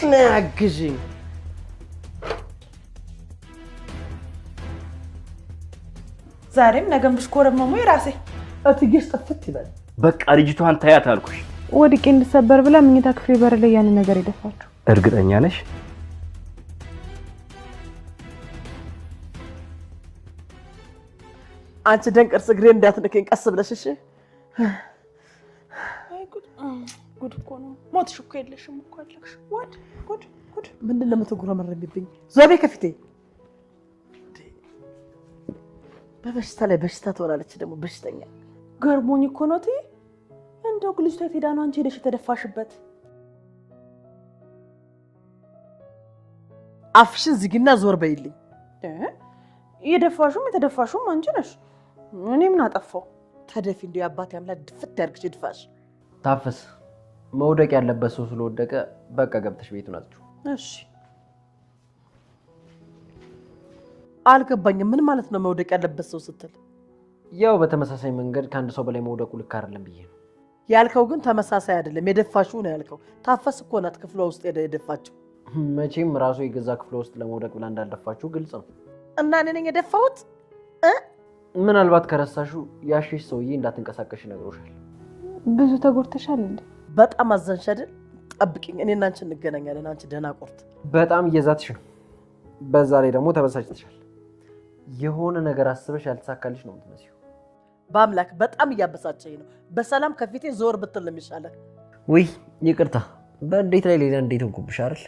نعجزين زارم نجم بشكورة مامو يراسي أتجيش تفتي بقى بك أريجتو هان تيات هالكوش ودك إن سبر بلا من يتكفي برلي يعني نجاري دفعته أرجع أنيانش أنت دنك أرسجرين داتنك إنك أصب لشيء قد كونو ما تشوكي ليش مو كلكش قد من اللي ما تقول مرة بيبي زوبي كفتي بشتغل بشتات ولا لتشي دمو بشتغل قربوني كونوتي عندو قلش تايتي دانو أنتي ليش تدفاش بات عفشن زيجنا زور بيلي يدفاشو متدفاشو ما نجنش أنا من هتقفو تدفين دي أباتي عملا دفت تركش يدفاش ታፈስ መውደቅ ያለበት ሰው ስለወደቀ በቃ ገብተሽ ቤቱ ናችሁ እሺ አልገባኝም ምን ማለት ነው መውደቅ ያለበት ሰው ስትል ያው በተመሳሳይ መንገድ ካንድ ሰው በላይ መውደቁ ልክ አይደለም ብዬ ነው ያልከው ግን ተመሳሳይ አይደለም የደፋሽው ነው ያልከው ታፈስ እኮ ናት ክፍሏ ውስጥ የደፋችው መቼም ራሱ የገዛ ክፍሏ ውስጥ ለመውደቅ ብላ እንዳልደፋችሁ ግልጽ ነው እና እኔ ነኝ የደፋሁት ምናልባት ከረሳሹ ያሽሽ ሰውዬ እንዳትንቀሳቀሽ ነግሮሻል ብዙ ተጎርተሻል እንዴ በጣም አዘንሽ አይደል ጠብቂኝ እኔና አንቺ እንገናኛለን አንቺ ደህና ቆርጥ በጣም እየዛትሽ ነው በዛ ላይ ደግሞ ተበሳጭተሻል የሆነ ነገር አስበሽ ያልተሳካልሽ ነው የምትመስዩ በአምላክ በጣም እያበሳጨኝ ነው በሰላም ከፊቴ ዞር ብትል ነው የሚሻለው ወይ ይቅርታ በእንዴት ላይ ሌላ እንዴት እንኩብሽ አይደል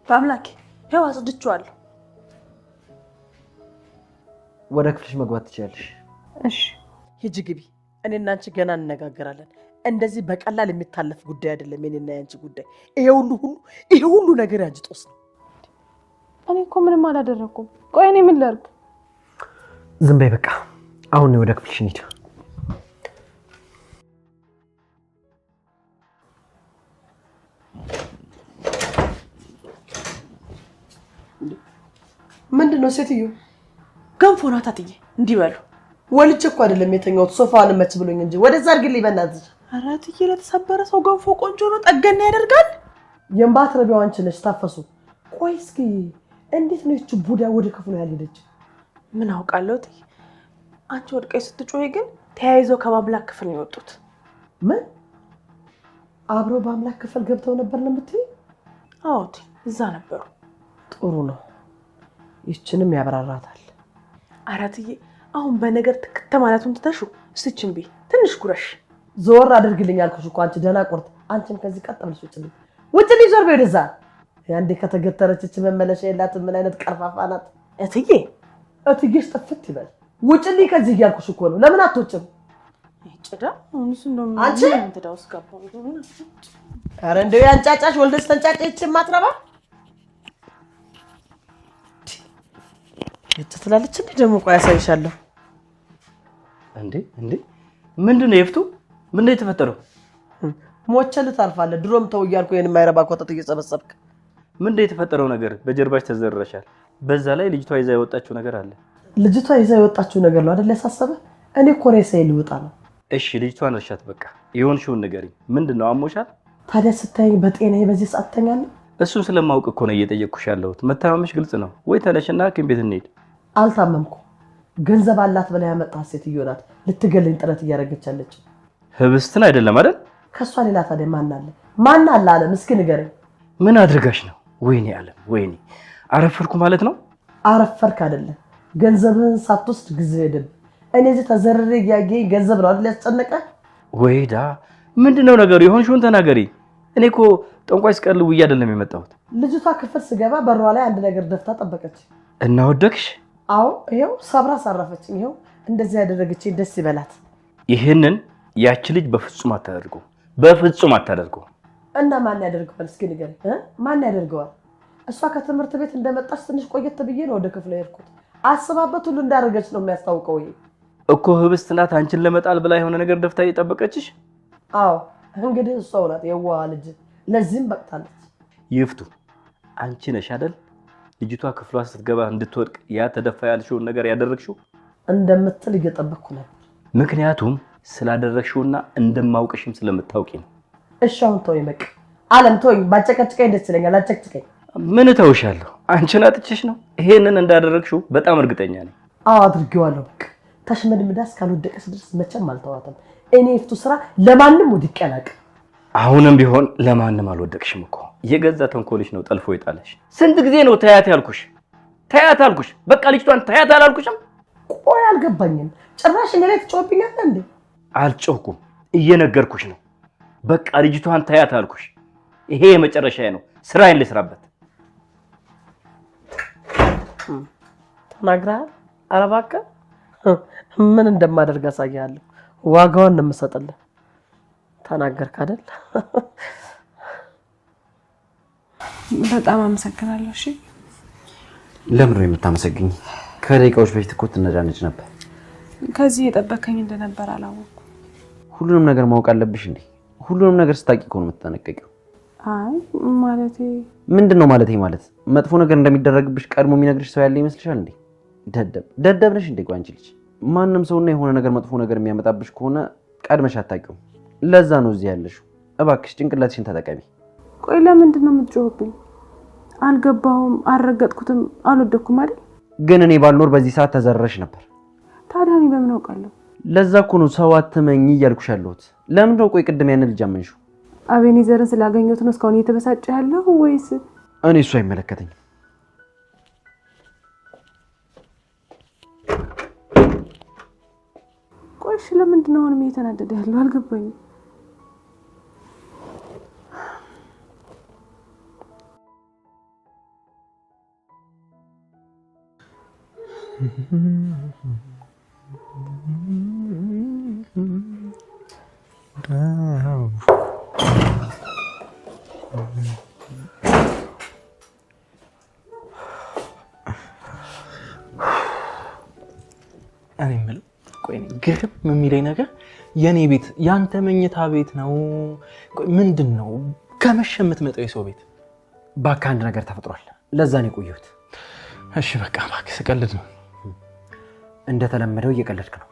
በአምላክ ያው አጽድቼዋለሁ ወደ ክፍልሽ መግባት ትችያለሽ እሺ ሂጂ ግቢ እኔና አንቺ ገና እንነጋገራለን እንደዚህ በቀላል የሚታለፍ ጉዳይ አይደለም የኔና ያንቺ ጉዳይ ይሄ ሁሉ ነገር ያንቺ ጦስ ነው እኔ እኮ ምንም አላደረኩም ቆይ እኔ ምን ላድርግ ዝም በይ በቃ አሁን ነው ወደ ክፍልሽ እንሂድ ምንድነው ሴትዮ ገንፎ ነው ታትዬ እንዲበሉ ወልቼ እኮ አይደለም የተኛሁት ሶፋውን መች ብሎኝ እንጂ ወደዛ አድርግልኝ በእናትሽ ኧረ ትዬ ለተሰበረ ሰው ገንፎ ቆንጆ ነው ጠገና ያደርጋል የምባት ረቢያው አንቺ ነሽ ታፈሱ ቆይ እስኪ እንዴት ነው እቺ ቡዳ ወደ ክፍሉ ያልሄደች ምን አውቃለሁ ትዬ አንቺ ወድቀሽ ስትጮይ ግን ተያይዘው ከማምላክ ክፍል ነው የወጡት ምን አብረው በአምላክ ክፍል ገብተው ነበር ነው የምትይ አዎ እዛ ነበሩ ጥሩ ነው ይችንም ያብራራታል ኧረ ትዬ አሁን በነገር ትክተ ማለቱን ትተሹ እስቲችን ቢ ትንሽ ጉረሽ ዞር አድርግልኝ አልኩሽ እኮ አንቺ ደህና ቆርጥ አንቺም ከዚህ ቀጥ ብለሽ ውጭልኝ ዞር በይ ወደዛ ያንዴ ከተገተረች እቺ መመለሻ የላትም ምን አይነት ቀርፋፋ ናት እትዬሽ ጥፍት ይበል ውጭልኝ ከዚህ እያልኩሽ እኮ ነው ለምን አትወጭም ጭዳ አሁንስ እንደው አንቺ ተዳውስ ጋባው ኧረ እንደው ያንጫጫሽ ወልደስ ተንጫጫች ማትረባ ትላለች እንዴ ደግሞ ቆይ ያሳይሻለሁ እንዴ ምንድነው የፍቱ ምንድነው የተፈጠረው ሞቸል ታልፋለህ ድሮም ተው ይያልኩ የኔ ማይረባ ኮተት እየጸበጸብክ ምንድነው የተፈጠረው ነገር በጀርባሽ ተዘረረሻል በዛ ላይ ልጅቷ ይዛ የወጣችው ነገር አለ ልጅቷ ይዛ የወጣችው ነገር ነው አይደል ያሳሰበ እኔ እኮ ሬሳዬ ልወጣ ነው እሺ ልጅቷን እርሻት በቃ ይሆንሽውን ንገሪኝ ምንድነው አሞሻል ታዲያ ስታይ በጤናዬ በዚህ ሰዓት ተኛለሁ እሱን ስለማውቅ እኮ ነው እየጠየቅኩሽ ያለሁት መታመምሽ ግልጽ ነው ወይ ተነሽና ሐኪም ቤት እንሂድ አልታመምኩ ገንዘብ አላት ብላ ያመጣት ሴትዮ ናት ልትገለኝ ጥረት እያደረገች ያለች ህብስትን አይደለም አይደል ከሷ ሌላ ታዲያ ማን አለ አለም እስኪ ንገረኝ ምን አድርጋሽ ነው ወይኔ አለም ወይኔ አረፈርኩ ማለት ነው አረፈርክ አይደለም ገንዘብህን ሳትወስድ ጊዜ ሄደብ እኔ እዚህ ተዘረረ ያገኝ ገንዘብ ነው አይደል ያስጨነቀ ወይዳ ምንድነው ነገሩ ይሆንሽውን ተናገሪ እኔ እኮ ጠንቋይ ስቀልው አይደለም የመጣሁት ልጅቷ ክፍል ስገባ በሯ ላይ አንድ ነገር ደፍታ ጠበቀች እና ወደቅሽ አዎ ይሄው ሰብራ ሳረፈችኝ ይሄው እንደዚህ ያደረገችኝ ደስ ይበላት ይሄንን ያቺ ልጅ በፍጹም አታደርገው እና ማን ያደርገዋል እስኪ ንገረኝ ማን ያደርገዋል እሷ ከትምህርት ቤት እንደመጣች ትንሽ ቆየት ብዬ ነው ወደ ክፍል ሄድኩት አስባበት ሁሉ እንዳደረገች ነው የሚያስታውቀው ይሄ እኮ ህብስት ናት አንቺን ለመጣል ብላ የሆነ ነገር ደፍታ እየጠበቀችሽ አዎ እንግዲህ እሷ ናት የዋህ ልጅ ለዚህም በቅታለች ይፍቱ አንቺ ነሽ አይደል ልጅቷ ክፍሏ ስትገባ እንድትወድቅ ያ ተደፋ ያልሽው ነገር ያደረግሽው እንደምትል እየጠበቅኩ ነበር ምክንያቱም ስላደረግሽውና እንደማውቅሽም ስለምታውቂ ነው እሺ አሁን ተወኝ በቃ ዓለም ተወኝ። ባጨቀጭቀኝ ደስ ይለኛል። አጨቅጭቀኝ። ምን ተውሻለሁ? አንቺን አጥቼሽ ነው ይሄንን እንዳደረግሽው በጣም እርግጠኛ ነኝ። አዎ አድርጌዋለሁ። በቃ ተሽመድምዳስ ካልወደቀስ ድረስ መቼም አልተዋትም። እኔ የፍቱ ስራ ለማንም ወድቄ አላውቅም። አሁንም ቢሆን ለማንም አልወደቅሽም እኮ የገዛ ተንኮልሽ ነው ጠልፎ ይጣለሽ። ስንት ጊዜ ነው ታያት ያልኩሽ? ታያት አልኩሽ። በቃ ልጅቷን ታያት አላልኩሽም? ቆይ አልገባኝም። ጭራሽ እኔ ላይ ትጮህብኛለህ እንዴ? አልጮህኩም፣ እየነገርኩሽ ነው። በቃ ልጅቷን ታያት አልኩሽ። ይሄ የመጨረሻዬ ነው። ስራዬን ልስራበት። ተናግረሃል? ኧረ እባክህ ምን እንደማደርግ አሳይሃለሁ። ዋጋውን ነው የምሰጥልህ። ተናገርክ አይደል? በጣም አመሰግናለሁ። እሺ ለምን ነው የምታመሰግኝ? ከደቂቃዎች በፊት እኮ ትነዳነች ነበር። ከዚህ የጠበከኝ እንደነበር አላወቅኩም። ሁሉንም ነገር ማወቅ አለብሽ እንዴ? ሁሉንም ነገር ስታቂ እኮ ነው የምትጠነቀቂው። አይ ማለቴ ምንድነው ማለቴ? ማለት መጥፎ ነገር እንደሚደረግብሽ ቀድሞ የሚነግርሽ ሰው ያለ ይመስልሻል እንዴ? ደደብ ነሽ እንዴ? ቆይ አንቺ ልጅ ማንም ሰውና የሆነ ነገር መጥፎ ነገር የሚያመጣብሽ ከሆነ ቀድመሽ አታውቂውም። ለዛ ነው እዚህ ያለሽው። እባክሽ ጭንቅላትሽን ተጠቀሚ። ቆይ ለምንድን ነው የምትጮህብኝ? አልገባሁም፣ አልረገጥኩትም፣ አልወደኩም አይደል? ግን እኔ ባልኖር በዚህ ሰዓት ተዘረረሽ ነበር። ታዲያ እኔ በምን አውቃለሁ? ለዛ እኮ ነው ሰው አትመኝ እያልኩሽ ያለሁት። ለምን ነው ቆይ ቅድም ያንን ልጅ አመንሽው? አቤኔዘርን ስላገኘሁት ነው እስካሁን እየተበሳጨ ያለው ወይስ? እኔ እሱ አይመለከተኝም። ቆይ እሺ ለምንድን ነው አሁንም እየተናደደ ያለው? አልገባኝም። እኔ የምለው ቆይ ግርም የሚለኝ ነገር የኔ ቤት ያንተ መኝታ ቤት ነው። ቆይ ምንድነው ከመሸ የምትመጣው የሰው ቤት? እባክህ አንድ ነገር ተፈጥሯል። ለዛ ነው የቆየሁት። እሺ በቃ እባክህ ስቀልድ ነው። እንደተለመደው እየቀለድክ ነው።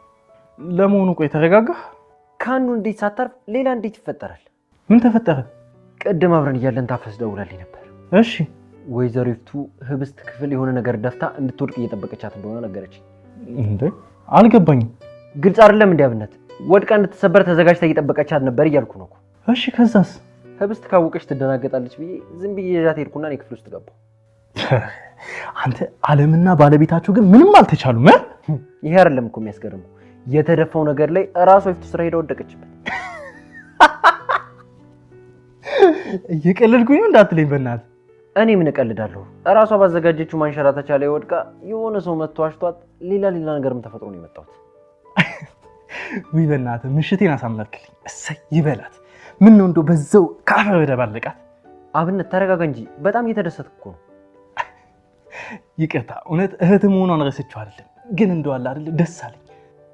ለመሆኑ ቆይ ተረጋጋ። ከአንዱ እንዴት ሳታርፍ ሌላ እንዴት ይፈጠራል? ምን ተፈጠረ? ቅድም አብረን እያለን ታፈስ ደውላልኝ ነበር። እሺ ወይዘሮ ይፍቱ ህብስት ክፍል የሆነ ነገር ደፍታ እንድትወድቅ እየጠበቀቻት እንደሆነ ነገረች። እንዴ አልገባኝም። ግልጽ አይደለም እንዴ አብነት? ወድቃ እንድትሰበር ተዘጋጅታ እየጠበቀቻት ነበር እያልኩ ነው እኮ። እሺ ከዛስ? ህብስት ካወቀች ትደናገጣለች ብዬ ዝም ብዬ ይዣት ሄድኩና እኔ ክፍል ውስጥ ገባሁ። አንተ ዓለምና ባለቤታቸው ግን ምንም አልተቻሉም። ይሄ አይደለም እኮ የሚያስገርመው፣ የተደፋው ነገር ላይ ራሷ ይፍቱ ስራ ሄዳ ወደቀችበት። እየቀለድኩኝ ነው እንዳትለኝ በእናትህ። እኔ ምን እቀልዳለሁ? ራሷ ባዘጋጀችው ማንሸራተቻ ላይ ወድቃ የሆነ ሰው መጥቶ አሽቷት ሌላ ነገርም ተፈጥሮ ነው የመጣሁት። ውይ በእናትህ ምሽቴን አሳመርክልኝ። እሰይ ይበላት። ምን ነው እንደው በዛው ካፈር በደባለቃት። አብነት ተረጋጋ እንጂ በጣም እየተደሰትኩ እኮ ነው። ይቅርታ እውነት እህት መሆኗን ረስቼው አይደለም፣ ግን እንደው አለ አይደል ደስ አለኝ።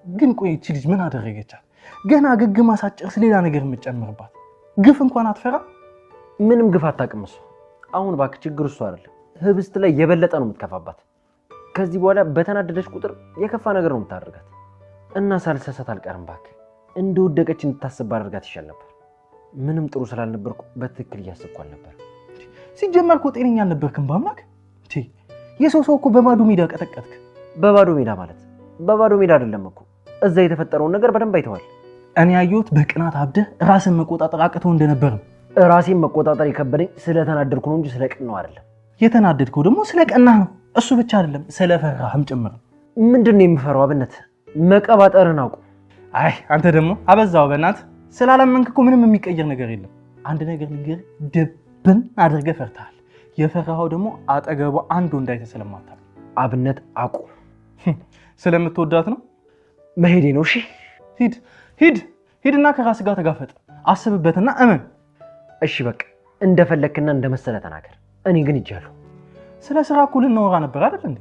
ግን ቆይ እቺ ልጅ ምን አደረገቻት? ገና ግግማ ሳጨርስ ሌላ ነገር የምትጨምርባት። ግፍ እንኳን አትፈራ? ምንም ግፍ አታውቅም እሷ። አሁን እባክህ ችግር እሱ አይደለም፣ ህብስት ላይ የበለጠ ነው የምትከፋባት። ከዚህ በኋላ በተናደደች ቁጥር የከፋ ነገር ነው የምታደርጋት። እና ሳልሰሰት አልቀርም እባክህ። እንደወደቀች እንድታስብ አድርጋት ይሻል ነበር። ምንም ጥሩ ስላልነበርኩ በትክክል እያሰብኩ አልነበር። ሲጀመር እኮ ጤነኛ አልነበርክም በአምላክ። የሰው እኮ በባዶ ሜዳ ቀጠቀጥክ። በባዶ ሜዳ ማለት በባዶ ሜዳ አይደለም እኮ፣ እዛ የተፈጠረውን ነገር በደንብ አይተዋል። እኔ ያየሁት በቅናት አብደህ ራስን መቆጣጠር አቅተው እንደነበር ነው። ራሴን መቆጣጠር የከበደኝ ስለተናደድኩ ነው እንጂ ስለቀናው አይደለም። የተናደድከው ደግሞ ስለቀናህ ነው። እሱ ብቻ አይደለም ስለፈራህም ጭምር ነው። ምንድነው የምፈራው አብነት? መቀባጠርን አውቁ። አይ አንተ ደግሞ አበዛው በእናትህ። ስላላመንክ እኮ ምንም የሚቀየር ነገር የለም። አንድ ነገር ልንገርህ፣ ድብን አድርገህ ፈርተሃል። የፈራኸው ደግሞ አጠገቧ አንድ ወንድ አይተህ ስለማታውቅ። አብነት አውቁ። ስለምትወዳት ነው። መሄዴ ነው። እሺ ሂድና ከራስህ ጋር ተጋፈጥ። አስብበትና እመን። እሺ በቃ እንደፈለክና እንደመሰለ ተናገር። እኔ ግን ይጃለሁ። ስለ ስራ እኮ ልናወራ ነበር አይደል እንዴ?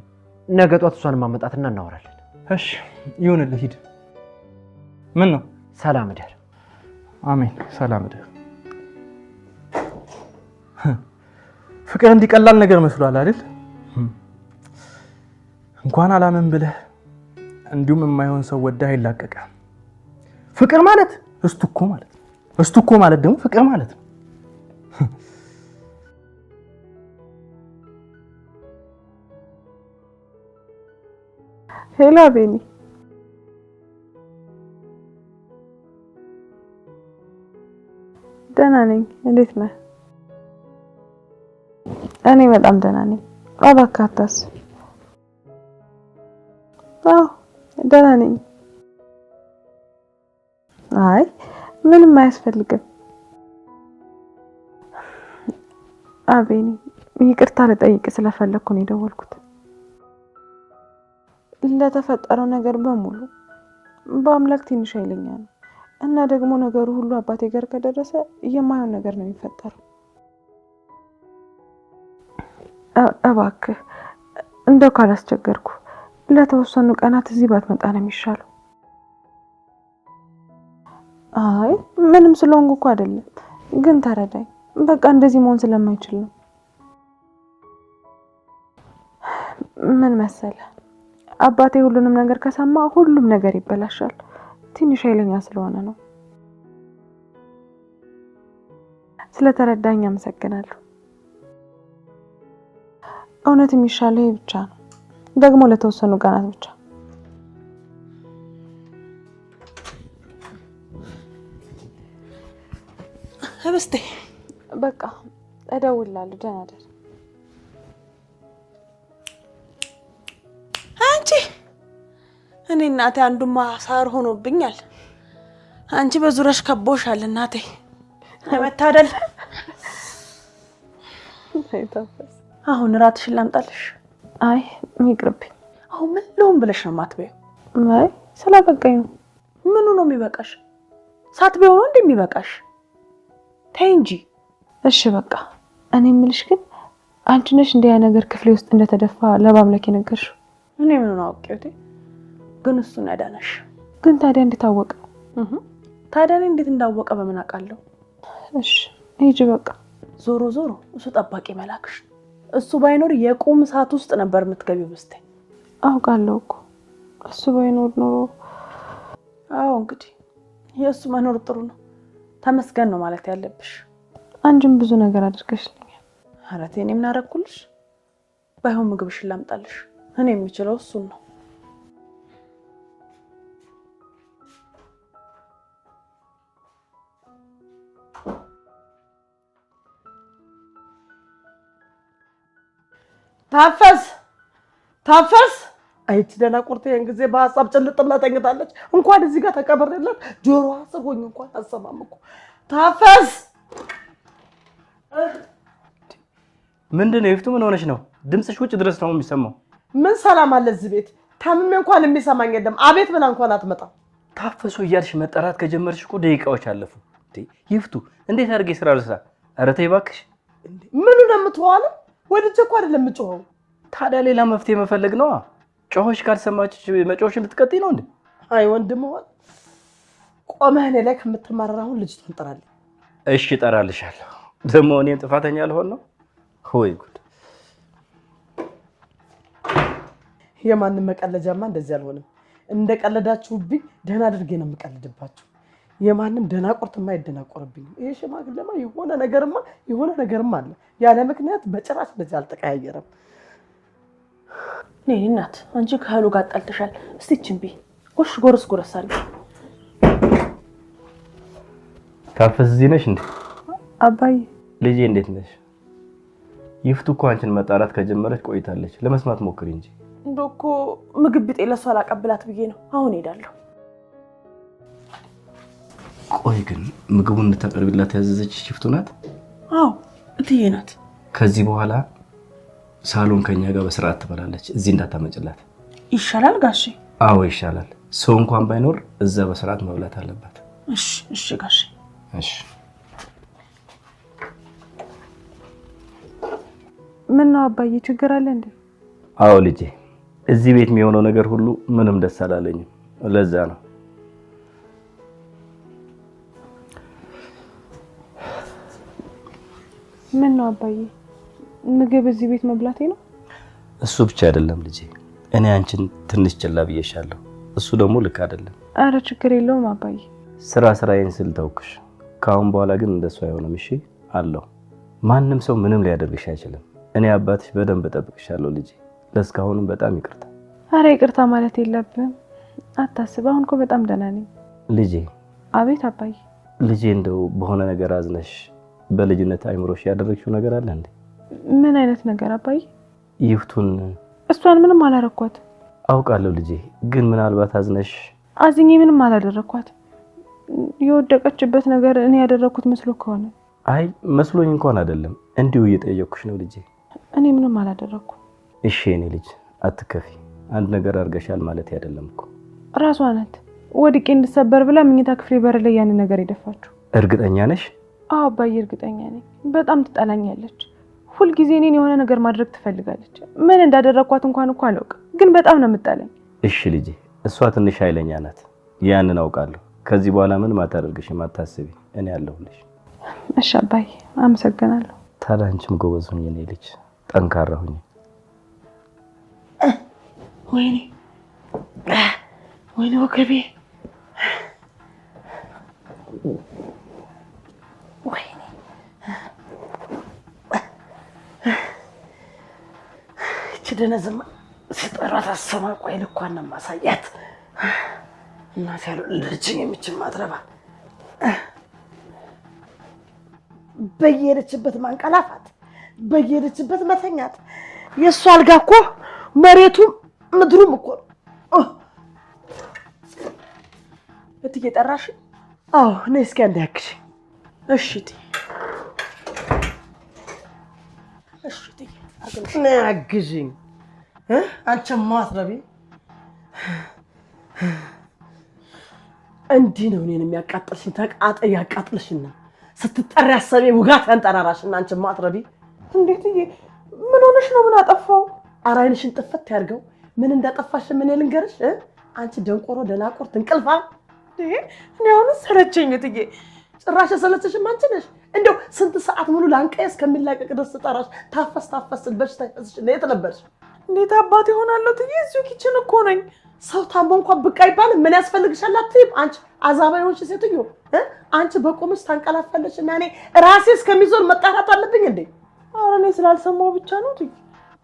ነገ ጧት እሷን ማመጣትና እናወራለን። እሺ ይሁንልህ፣ ሂድ። ምን ነው? ሰላም እደር። አሜን። ሰላም እደር። ፍቅር እንዲቀላል ነገር መስሏል አይደል? እንኳን አላመን ብለህ እንዲሁም የማይሆን ሰው ወዳህ ይላቀቃል። ፍቅር ማለት እስቱ እኮ ማለት እስቱ እኮ ማለት ደግሞ ፍቅር ማለት ነው። ሄሎ ቤኒ፣ ደህና ነኝ። እንዴት ነህ? እኔ በጣም ደህና ነኝ። እባክህ አታስብ። አዎ ደህና ነኝ። አይ ምንም አያስፈልግም። አቤኒ ይቅርታ ልጠይቅ ስለፈለኩ ነው የደወልኩት። ለተፈጠረው ነገር በሙሉ በአምላክ ትንሽ ኃይለኛ ነው እና ደግሞ ነገሩ ሁሉ አባቴ ጋር ከደረሰ የማይሆን ነገር ነው የሚፈጠረው። እባክህ እንደው ካላስቸገርኩ ለተወሰኑ ቀናት እዚህ ባትመጣ ነው የሚሻለው። አይ ምንም ስለሆንኩ እኮ አይደለም፣ ግን ተረዳኝ። በቃ እንደዚህ መሆን ስለማይችል ነው። ምን መሰለህ አባቴ ሁሉንም ነገር ከሰማ ሁሉም ነገር ይበላሻል። ትንሽ ኃይለኛ ስለሆነ ነው። ስለተረዳኝ አመሰግናለሁ። እውነት የሚሻለው ይሄ ብቻ ነው፣ ደግሞ ለተወሰኑ ቀናት ብቻ። ህብስቴ በቃ እደውላለሁ። ደህና ደር። አንቺ እኔ እናቴ አንዱማ ሳር ሆኖብኛል። አንቺ በዙሪያሽ ከቦሻል እናቴ። መታደል። አሁን እራትሽን ላምጣልሽ? አይ ይቅርብኝ። አሁን ምን ልሁን ብለሽ ነው የማትበይው? አይ ስለበቃኝ ነው። ምኑ ነው የሚበቃሽ? ሳትበይው ነው እንደሚበቃሽ? ተይ እንጂ። እሺ በቃ እኔ የምልሽ ግን አንቺ ነሽ እንደ ያ ነገር ክፍሌ ውስጥ እንደተደፋ ለማምለክ የነገርሽው? እኔ ምን አውቄው? ግን እሱን ያዳነሽ። ግን ታዲያ እንዴት አወቀ? ታዲያ እኔ እንዴት እንዳወቀ በምን አውቃለሁ? እሺ ሂጂ በቃ። ዞሮ ዞሮ እሱ ጠባቂ መላክሽ። እሱ ባይኖር የቁም ሰዓት ውስጥ ነበር የምትገቢው ብስቴ። አውቃለሁ እኮ እሱ ባይኖር ኖሮ። አዎ እንግዲህ የእሱ መኖር ጥሩ ነው። ተመስገን ነው ማለት ያለብሽ። አንቺም ብዙ ነገር አድርገሽልኛል። ኧረ ተይ፣ እኔ ምን አደረኩልሽ? ባይሆን ምግብሽን ላምጣልሽ። እኔ የምችለው እሱን ነው። ታፈስ አይት ደና ቁርጤን ጊዜ በሐሳብ ጭልጥላ ተኝታለች። እንኳን እዚህ ጋር ተቀበረላት ጆሮዋ ጽፎኝ እንኳን አሰማም እኮ። ታፈስ ምንድነው? ይፍቱ ምን ሆነሽ ነው? ድምጽሽ ውጭ ድረስ ነው የሚሰማው። ምን ሰላም አለ እዚህ ቤት? ታምሜ እንኳን የሚሰማኝ የለም። አቤት ብላ እንኳን አትመጣም። ታፈሱ እያልሽ መጠራት ከጀመርሽ እኮ ደቂቃዎች አለፉ። ይፍቱ እንዴት አድርጌ ስራ ልስራ? ኧረ ተይ እባክሽ። ምኑ ነው የምትዋለው? ወድጄ እኮ አይደለም የምጮኸው። ታዲያ ሌላ መፍትሄ መፈለግ ነው። ጮሆሽ ካልሰማችሽ መጮሽን ልትቀጥይ ነው እንዴ? አይ ወንድም ሆነ ቆመህ እኔ ላይ ከምትማረራው ልጅቷን ጥራልኝ። እሺ እጠራልሻለሁ። ደግሞ እኔም ጥፋተኛ ልሆን ነው? ሆይ ጉድ! የማንም መቀለጃማ እንደዚህ አልሆነም። እንደቀለዳችሁብኝ ደህና አድርጌ ነው የምቀልድባችሁ። የማንም ደናቁርትማ አይደናቆርብኝ። ይሄ ሽማግሌማ የሆነ ነገርማ አለ። ያለ ምክንያት በጭራሽ እንደዚህ አልተቀያየረም። ነይ እናት፣ አንቺ ከህሉ ጋር ጣልተሻል። እስቲ ችምቢ ጎሽ ጎረስ አለ። ታፈስ እዚህ ነሽ እንዴ? አባዬ ልጄ እንዴት ነሽ? ይፍቱ እኮ አንቺን መጣራት ከጀመረች ቆይታለች። ለመስማት ሞክሪ እንጂ። እንደኮ ምግብ ቢጤ ለሷ አላቀብላት ብዬ ነው። አሁን ሄዳለሁ። ቆይ ግን ምግቡን እንድታቀርብላት ያዘዘችሽ ይፍቱ ናት? አዎ እትዬ ናት። ከዚህ በኋላ ሳሎን ከኛ ጋር በስርዓት ትበላለች። እዚህ እንዳታመጭላት ይሻላል ጋሼ? አዎ ይሻላል። ሰው እንኳን ባይኖር እዛ በስርዓት መብላት አለባት። እሺ ጋሼ። እሺ። ምን ነው አባዬ ችግር አለ እንዴ? አዎ ልጄ፣ እዚህ ቤት የሚሆነው ነገር ሁሉ ምንም ደስ አላለኝም። ለዛ ነው። ምን ነው አባዬ? ምግብ እዚህ ቤት መብላቴ ነው? እሱ ብቻ አይደለም ልጄ፣ እኔ አንቺን ትንሽ ችላ ብዬሻለሁ። እሱ ደግሞ ልክ አይደለም። አረ ችግር የለውም አባዬ። ስራዬን ስል ተውኩሽ። ካሁን በኋላ ግን እንደሱ አይሆንም። እሺ አለው። ማንም ሰው ምንም ሊያደርግሽ አይችልም። እኔ አባትሽ በደንብ እጠብቅሻለሁ ልጄ። ለስካሁንም በጣም ይቅርታ። አረ ይቅርታ ማለት የለብህም። አታስብ፣ አሁን እኮ በጣም ደህና ነኝ ልጄ። አቤት አባዬ። ልጄ እንደው በሆነ ነገር አዝነሽ በልጅነት አይምሮሽ ያደረግሽው ነገር አለ እንዴ? ምን አይነት ነገር አባዬ? ይፍቱን እሷን ምንም አላረኳት። አውቃለሁ ልጄ፣ ግን ምናልባት አዝነሽ። አዝኜ ምንም አላደረኳት። የወደቀችበት ነገር እኔ ያደረኩት መስሎ ከሆነ። አይ መስሎኝ እንኳን አይደለም፣ እንዲሁ እየጠየቅኩሽ ነው ልጄ። እኔ ምንም አላደረኩ። እሺ እኔ ልጅ አትከፊ። አንድ ነገር አድርገሻል ማለት አይደለም እኮ። ራሷ ናት ወድቄ እንድሰበር ብላ መኝታ ክፍሌ በር ላይ ያን ነገር የደፋችው። እርግጠኛ ነሽ? አዎ አባዬ እርግጠኛ ነኝ። በጣም ትጠላኛለች። ሁልጊዜ እኔን የሆነ ነገር ማድረግ ትፈልጋለች። ምን እንዳደረኳት እንኳን እኮ አላውቅም፣ ግን በጣም ነው የምጠላኝ። እሺ ልጄ፣ እሷ ትንሽ ኃይለኛ ናት፣ ያንን አውቃለሁ። ከዚህ በኋላ ምንም አታደርግሽም፣ አታስቢ፣ እኔ አለሁልሽ። እሺ አባዬ አመሰግናለሁ። ታዲያ አንቺም ጎበዝ ሁኚ የኔ ልጅ፣ ጠንካራ ሁኚ። ወይኔ ወይኔ ወገቤ፣ ወይኔ እቺ ደነዝማ ሲጠሯት አሰማ። ቆይ ልኳን ነው ማሳያት። እናት ያለው ልጅን የምችል ማትረባ በየሄደችበት ማንቀላፋት፣ በየሄደችበት መተኛት። የእሱ አልጋ እኮ መሬቱም ምድሩም እኮ ነው። እትዬ ጠራሽ? አዎ ነይ እስኪ አንዴ ያክሽ። እሺ እትዬ፣ እሺ እትዬ ነይ አግዥኝ። አንቺማ አትረቢ። እንዲህ ነው እኔን የሚያቃጥልሽኝ። ተቃጠይ ያቃጥልሽና ስትጠሪ አሰቤ ውጋት ያንጠራራሽና አንቺማ አትረቢ። እንዴት እዬ? ምን ሆነሽ ነው? ምን አጠፋው? ኧረ ዓይንሽን ጥፍት ያድርገው። ምን እንዳጠፋሽ ምን ልንገርሽ? አንቺ ደንቆሮ ደናቁርት እንቅልፋ። እኔ አሁን ሰለቸኝ እትዬ። ጭራሽ ሰለቸሽም አንቺ ነሽ። እንደው ስንት ሰዓት ሙሉ ላንቀዬ እስከሚላቀቅ ድረስ ጠራሽ። ታፈስ በሽታ ይፈስሽ ነው የተነበርሽ። እንዴት አባቴ ሆናለሁ እትዬ? እዚሁ ኪችን እኮ ነኝ። ሰው ታሞ እንኳን ብቅ አይባልም። ምን ያስፈልግሻል አትይም? አንቺ አዛባዮች ሴትዮ፣ አንቺ በቆምሽ ታንቀላፋለሽ እና እኔ ራሴ እስከሚዞር መጣራት አለብኝ እንዴ? ኧረ እኔ ስላልሰማሁ ብቻ ነው እትዬ።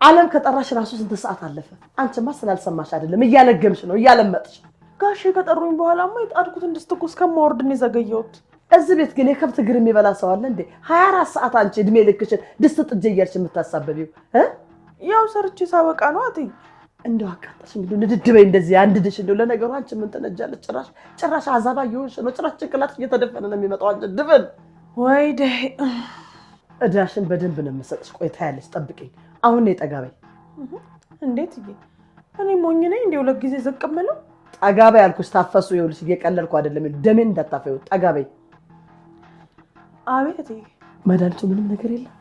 ዓለም ከጠራሽ ራሱ ስንት ሰዓት አለፈ። አንቺማ ስላልሰማሽ አይደለም፣ እያለገምሽ ነው፣ እያለመጥሽ። ጋሼ ከጠሩኝ በኋላማ የጣድኩትን ድስት እኮ እስከማወርድ ነው የዘገየሁት። እዚህ ቤት ግን የከብት እግር የሚበላ ሰው አለ እንዴ? 24 ሰዓት አንቺ እድሜ ልክሽን ድስት ጥጄ እያልሽ የምታሳበቢው? ያው ሰርቼ ሳበቃ ነው እትዬ። እንደው አቃጠልሽ እንግዲህ ንድድ በይ እንደዚህ አንድድሽ። እንደው ለነገሩ አንቺ ምን ትነጃለሽ? ጭራሽ አዛባ እየሆንሽ ነው። ጭራሽ ጭንቅላትሽ እየተደፈነ ነው የሚመጣው። አንቺ ድፍን ወይ ደህ እዳሽን በደንብ ነው የምሰጥሽ። ቆይ ታያለሽ፣ ጠብቂኝ። አሁን ነው ጠጋ በይ። እንዴት እዬ? እኔ ሞኝ ነኝ እንዴ? ሁለት ጊዜ ዝቅ የምለው? ጠጋ በይ አልኩሽ። ታፈሱ። ይኸውልሽ እየቀለልኩ አይደለም። ደሜን እንዳታፈዩ። ጠጋ በይ። አቤት እትዬ። መድኃኒቱ ምንም ነገር የለም?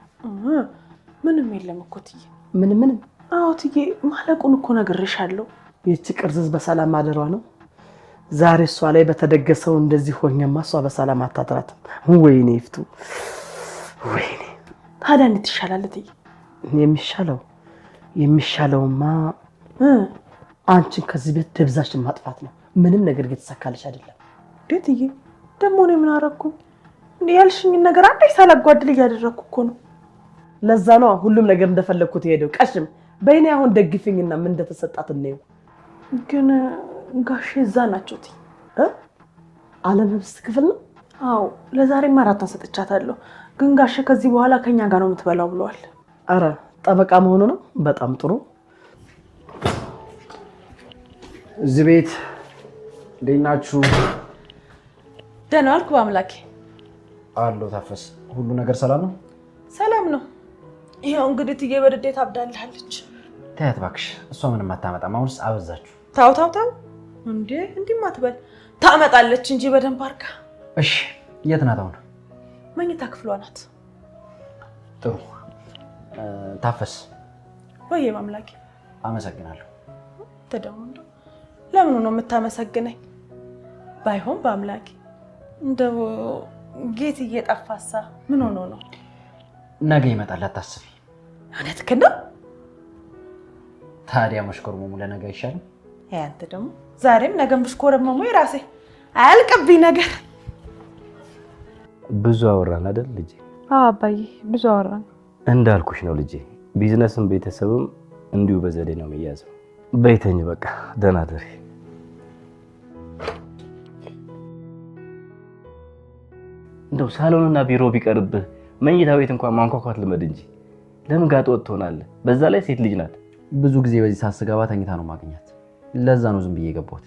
ምንም የለም እኮ እትዬ። ምንም? አዎ እትዬ፣ ማለቁን እኮ ነግሬሻለሁ። ይህቺ ቅርዝዝ በሰላም ማደሯ ነው። ዛሬ እሷ ላይ በተደገሰው እንደዚህ ሆኛማ እሷ በሰላም አታድራትም። ወይኔ ይፍቱ፣ ወይኔ። ታዲያ እንዴት ይሻላል እትዬ? የሚሻለውማ አንቺን ከዚህ ቤት ደብዛሽን ማጥፋት ነው። ምንም ነገር እየተሳካልሽ አይደለም። እንዴት እዬ? ደግሞ እኔ ምን አደረኩኝ? እንዴ ያልሽኝን ነገር አንዴ ሳላጓድል እያደረኩ እኮ ነው። ለዛ ነው ሁሉም ነገር እንደፈለግኩት ሄደው። ቀሽም በእኔ አሁን ደግፊኝና ምን እንደተሰጣት እንየው። ግን ጋሼ እዛ ናቸው እትዬ። ዓለም ህብስት ክፍል ነው? አዎ ለዛሬማ እራቷን ሰጥቻታለሁ። ግን ጋሼ ከዚህ በኋላ ከኛ ጋር ነው የምትበላው ብለዋል። አረ ጠበቃ መሆኑ ነው። በጣም ጥሩ። እዚህ ቤት እንዴት ናችሁ? ደህና ዋልኩ በአምላኬ። አለሁ። ታፈስ፣ ሁሉ ነገር ሰላም ነው? ሰላም ነው። ይኸው እንግዲህ እትዬ በድዴት አብዳልሃለች። ተያት እባክሽ፣ እሷ ምንም አታመጣም። አሁንስ አበዛችሁ። ታው እንዴ እንዲህ ማትበል። ታመጣለች እንጂ በደንብ አድርጋ። እሺ የት ናት አሁን? መኝታ ክፍሏ ናት። ጥሩ። ታፈስ። ወይ በአምላኬ። አመሰግናለሁ። ተደውሎ ለምን ነው የምታመሰግነኝ? ባይሆን በአምላኬ እንደው ጌት እየጠፋሳ ምን ሆኖ ነው? ነገ ይመጣል፣ አታስቢ። እውነትህን ነው። ታዲያ መሽኮርመሙ ለነገ አይሻልም? አንተ ደግሞ ዛሬም ነገም ብሽኮረመሙ የራሴ አያልቅብኝ ነገር። ብዙ አወራን አይደል ልጄ? አዎ አባዬ ብዙ አወራን። እንዳልኩሽ ነው ልጄ፣ ቢዝነስም ቤተሰብም እንዲሁ በዘዴ ነው የሚያዘው። በይተኝ በቃ ደህና ደሪ። እንደው ሳሎንና ቢሮ ቢቀርብህ መኝታ ቤት እንኳን ማንኳኳት ልመድ እንጂ ለምን ጋጥ ወጥ ትሆናለህ? በዛ ላይ ሴት ልጅ ናት። ብዙ ጊዜ በዚህ ሰዓት ስገባ ተኝታ ነው ማግኘት። ለዛ ነው ዝም ብዬ የገባሁት።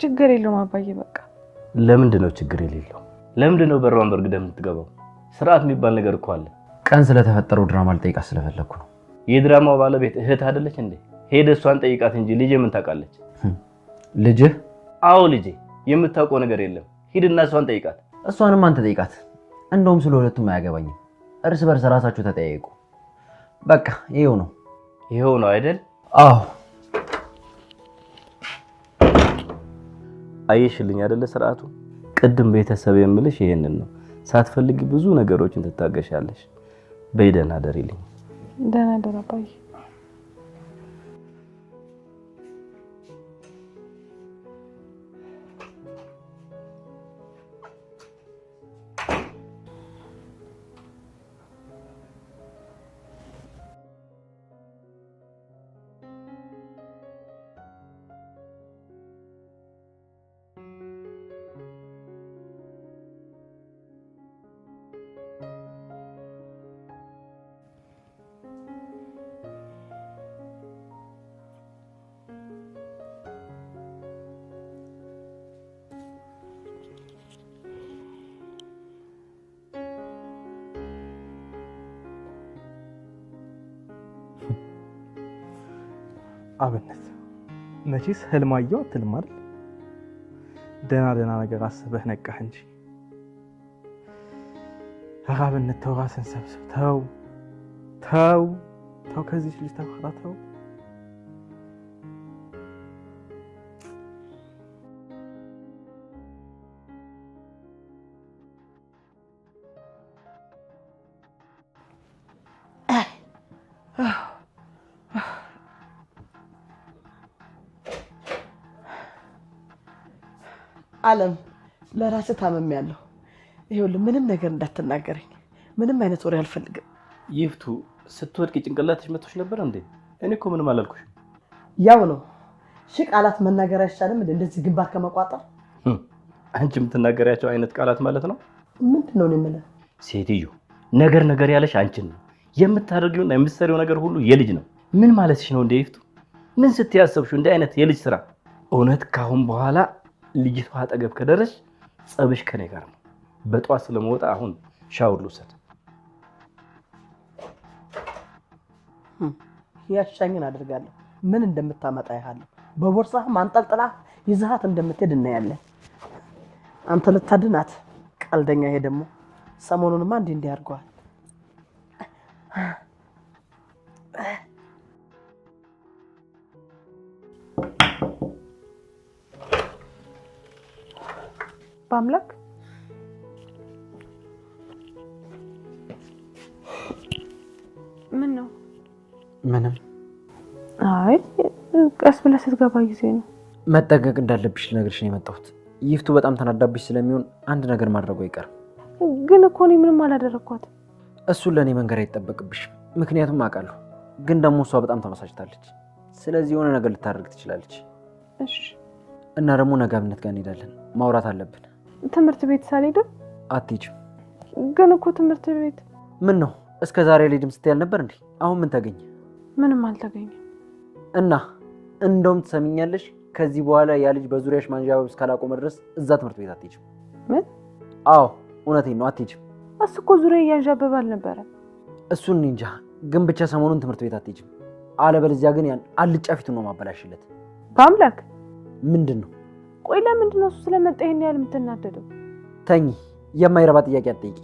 ችግር የለውም አባዬ በቃ። ለምንድን ነው ችግር የሌለው? ለምንድን ነው በሯን በርግደህ የምትገባው? ስርዓት የሚባል ነገር እኮ አለ። ቀን ስለተፈጠረው ድራማ ልጠይቃት ስለፈለኩ ነው። የድራማው ባለቤት እህት አይደለች እንዴ? ሄደ እሷን ጠይቃት እንጂ ልጄ ምን ታውቃለች? ልጅህ? አዎ ልጄ፣ የምታውቀው ነገር የለም። ሂድና እሷን ጠይቃት። እሷንም አንተ ጠይቃት። እንደውም ስለ ሁለቱም አያገባኝም። እርስ በርስ ራሳችሁ ተጠያየቁ። በቃ ይሄው ነው አይደል? አዎ። አየሽልኝ አይደለ ስርዓቱ? ቅድም ቤተሰብ የምልሽ ይሄንን ነው። ሳትፈልጊ ብዙ ነገሮችን ትታገሻለሽ። በይደና ደሪልኝ። ደህና ደር አባዬ። አብነት መቼስ ህልማየው አትልም አይደል? ደህና ነገር አስበህ ነቃህ እንጂ። አብነት ተው፣ ራስን ሰብስብ። ተው ከዚህ ልጅ ተው። አለም ለራሴ ታመሚያለሁ። ይኸውልህ ምንም ነገር እንዳትናገረኝ። ምንም አይነት ወሬ አልፈልግም። ይፍቱ ስትወድቂ ጭንቅላትሽ መጥቶሽ ነበር እንዴ? እኔ እኮ ምንም አላልኩሽ። ያው ነው ቃላት መናገር አይቻልም እንደዚህ ግንባር ከመቋጠር። አንቺ የምትናገሪያቸው አይነት ቃላት ማለት ነው። ምንድነው የምልህ? ሴትዮ ነገር ያለሽ አንቺን ነው። የምታደርጊውና የምትሰሪው ነገር ሁሉ የልጅ ነው። ምን ማለትሽ ነው እንዴ ይፍቱ? ምን ስትያሰብሽው እንደ አይነት የልጅ ስራ? እውነት ካሁን በኋላ ልጅቷ አጠገብ ከደረሽ ጸብሽ ከኔ ጋር ነው። በጧት ስለመውጣ አሁን ሻወር ልውሰድ። ያሻኝን አድርጋለሁ። ምን እንደምታመጣ ያለው በቦርሳህ ማንጠልጥላ ይዛሃት እንደምትሄድ እናያለን። አንተ ልታድናት ቀልደኛ። ይሄ ደግሞ ሰሞኑንማ እንዲህ አድርገዋል። በአምላክ ምን ነው? ምንም። አይ ቀስ ብለህ ስትገባ ጊዜ ነው። መጠንቀቅ እንዳለብሽ ልነግርሽ ነው የመጣሁት። ይፍቱ በጣም ተናዳብሽ ስለሚሆን አንድ ነገር ማድረጉ አይቀርም። ግን እኮ እኔ ምንም አላደረኳትም። እሱን ለእኔ መንገር አይጠበቅብሽም፣ ምክንያቱም አውቃለሁ። ግን ደግሞ እሷ በጣም ተመሳጭታለች። ስለዚህ የሆነ ነገር ልታደርግ ትችላለች። እሺ። እና ደግሞ ነገ አብነት ጋር እንሄዳለን፣ ማውራት አለብን። ትምህርት ቤት ሳልሄድም? አትሄጂም? ግን እኮ ትምህርት ቤት ምን ነው እስከ ዛሬ ልሄድም ስትያል ነበር እንዴ? አሁን ምን ተገኘ? ምንም አልተገኘም። እና እንደውም ትሰሚኛለሽ፣ ከዚህ በኋላ ያ ልጅ በዙሪያሽ ማንዣበብ እስካላቆመ ድረስ እዛ ትምህርት ቤት አትሄጂም። ምን? አዎ እውነቴን ነው፣ አትሄጂም። እሱ እኮ ዙሪያ እያንዣበበ አልነበረ? እሱን እንጃ፣ ግን ብቻ ሰሞኑን ትምህርት ቤት አትሄጂም። አለበለዚያ ግን ያን አልጫ ፊቱን ነው ማበላሽለት። በአምላክ ምንድን ነው? ቆይ ለምንድን ነው እሱ ስለመጣ ይሄን ያህል የምትናደደው? ተኝ፣ የማይረባ ጥያቄ አትጠይቂ።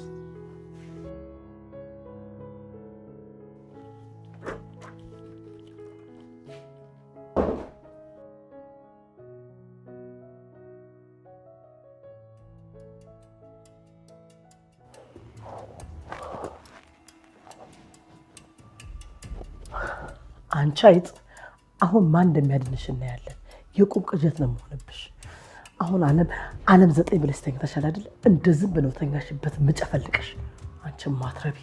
አንቺ አይጥ፣ አሁን ማን እንደሚያድንሽ እናያለን። የቁም ቅዠት ነው የምሆንብሽ። አሁን ዓለም 9 ብለሽ ተኝተሻል አይደል? እንደዚህ ብለው ተኛሽበት ምጨፈልቅሽ አንቺ ማትረቢ